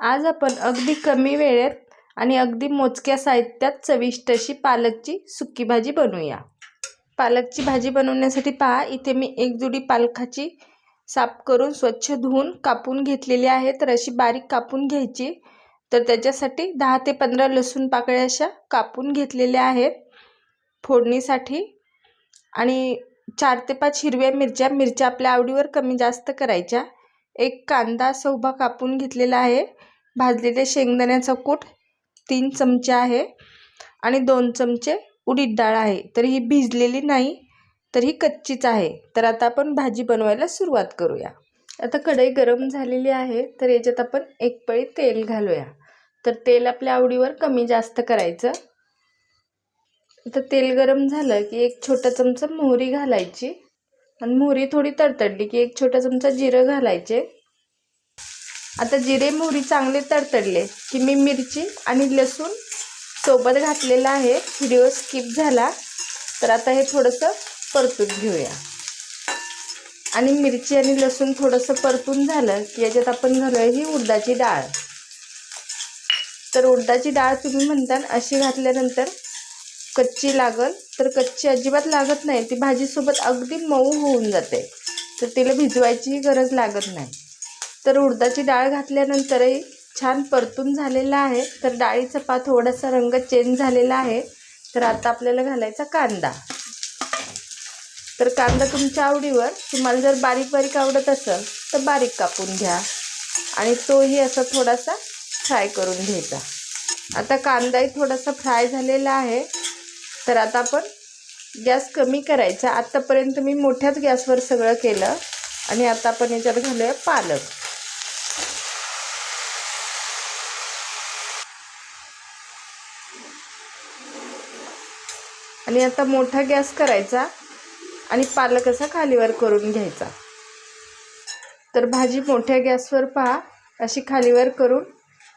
आज आपण अगदी कमी वेळेत आणि अगदी मोजक्या साहित्यात चविष्ट अशी पालकची सुकी भाजी बनवूया। पालकची भाजी बनवण्यासाठी पहा, इथे मी एक जुडी पालकाची साफ करून स्वच्छ धुवून कापून घेतलेली आहे। तर अशी बारीक कापून घ्यायची। तर त्याच्यासाठी 10 ते 15 लसूण पाकळ्या अशा कापून घेतलेल्या आहेत फोडणीसाठी। आणि 4 ते 5 हिरव्या मिरच्या आपल्या आवडीवर कमी जास्त करायच्या। एक कांदा असा उभा कापून घेतलेला आहे। भाजलेले शेंगदाण्याचा कूट 3 चमचे आहे आणि 2 चमचे उडीद डाळ आहे। तर ही भिजलेली नाही, तर ही कच्चीच आहे। तर आता आपण भाजी बनवायला सुरुवात करूया। आता कढई गरम झालेली आहे, तर याच्यात आपण एक पळी तेल घालूया। तर तेल आपल्या आवडीवर कमी जास्त करायचं। आता तेल गरम झालं की एक छोटा चमचा मोहरी घालायची आणि मोहरी थोडी तडतडली की एक छोटा चमचा जिरं घालायचे। आता जिरे मोहरी चांगले तडतडले की मी मिरची आणि लसूण सोबत घातलेला आहे। व्हिडिओ स्किप झाला तर आता हे थोडंसं परतून घेऊया। आणि मिरची आणि लसूण थोडंसं परतून झालं की याच्यात आपण घालूया ही उडदाची डाळ। तर उडदाची डाळ तुम्ही म्हणता अशी घातल्यानंतर कच्ची लागल, तर कच्ची अजिबात लागत नाही, ती भाजीसोबत अगदी मऊ होऊन जाते। तर तिला भिजवायची गरज लागत नाही। तर उडदाची डाळ घातल्यानंतरही छान परतून झालेला आहे। तर डाळीचा थोडासा रंग चेंज झालेला आहे। तर आता आपल्याला घालायचा कांदा। तर कांदा तुमच्या आवडीवर, तुम्हाला जर बारीक बारीक आवडत असेल तर बारीक कापून घ्या आणि तोही असा थोडासा फ्राय करून घ्यायचा। आता कांदाही थोडासा फ्राय झालेला आहे। तर आता आपण गॅस कमी करायचा। आतापर्यंत मी मोठ्याच गॅसवर सगळं केलं आणि आता आपण याच्यात घालूया पालक। आणि आता मोठा गॅस करायचा आणि पालक असा खालीवर करून घ्यायचा। तर भाजी मोठ्या गॅसवर पहा अशी खालीवर करून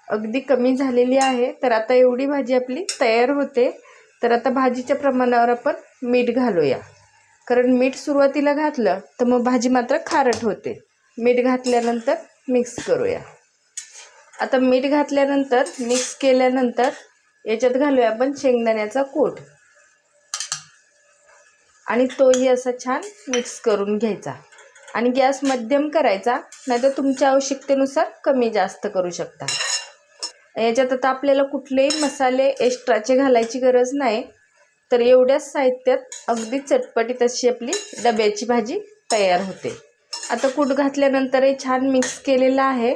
अगदी कमी झालेली आहे। तर आता एवढी भाजी आपली तयार होते। तर आता भाजीच्या प्रमाणावर आपण मीठ घालूया, कारण मीठ सुरुवातीला घातलं तर मग भाजी मात्र खारट होते। मीठ घातल्यानंतर मिक्स करूया। आता मीठ घातल्यानंतर मिक्स केल्यानंतर याच्यात घालूया आपण शेंगदाण्याचा कूट आणि तोही असा छान मिक्स करून घ्यायचा। आणि गॅस मध्यम करायचा, नाहीतर तुमच्या आवश्यकतेनुसार कमी जास्त करू शकता। याच्यात आता आपल्याला कुठलेही मसाले एक्स्ट्राचे घालायची गरज नाही। तर एवढ्याच साहित्यात अगदी चटपटीत अशी आपली डब्याची भाजी तयार होते। आता कूट घातल्यानंतरही छान मिक्स केलेलं आहे।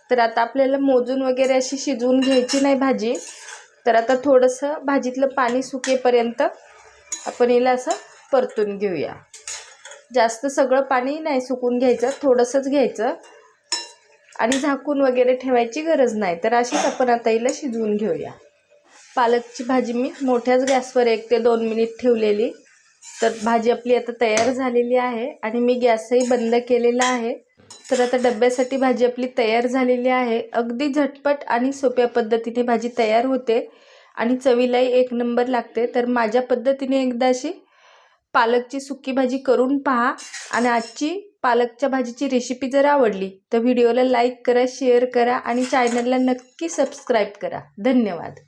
तर आता आपल्याला मोजून वगैरे अशी शिजवून घ्यायची नाही भाजी। तर आता थोडंसं भाजीतलं पाणी सुकेपर्यंत आपण हिला असं परतून घेऊया। जास्त सगळं पाणी नाही सुकून घ्यायचं, थोडंसंच घ्यायचं आणि झाकून वगैरे ठेवायची गरज नाही। तर अशीच आपण आता हिला शिजवून घेऊया। पालकची भाजी मी मोठ्याच गॅसवर 1 ते 2 मिनिट ठेवलेली। तर भाजी आपली आता तयार झालेली आहे आणि मी गॅसही बंद केलेला आहे। तर आता डब्यासाठी भाजी आपली तयार झालेली आहे। अगदी झटपट आणि सोप्या पद्धतीने भाजी तयार होते आणि चवीलाही एक नंबर लागते। तर माझ्या पद्धतीने एकदा अशी पालकची सुकी भाजी करून पहा। आणि आजची पालकच्या भाजीची रेसिपी जर आवडली तर व्हिडिओला लाईक करा, शेअर करा आणि चॅनलला नक्की सबस्क्राईब करा। धन्यवाद।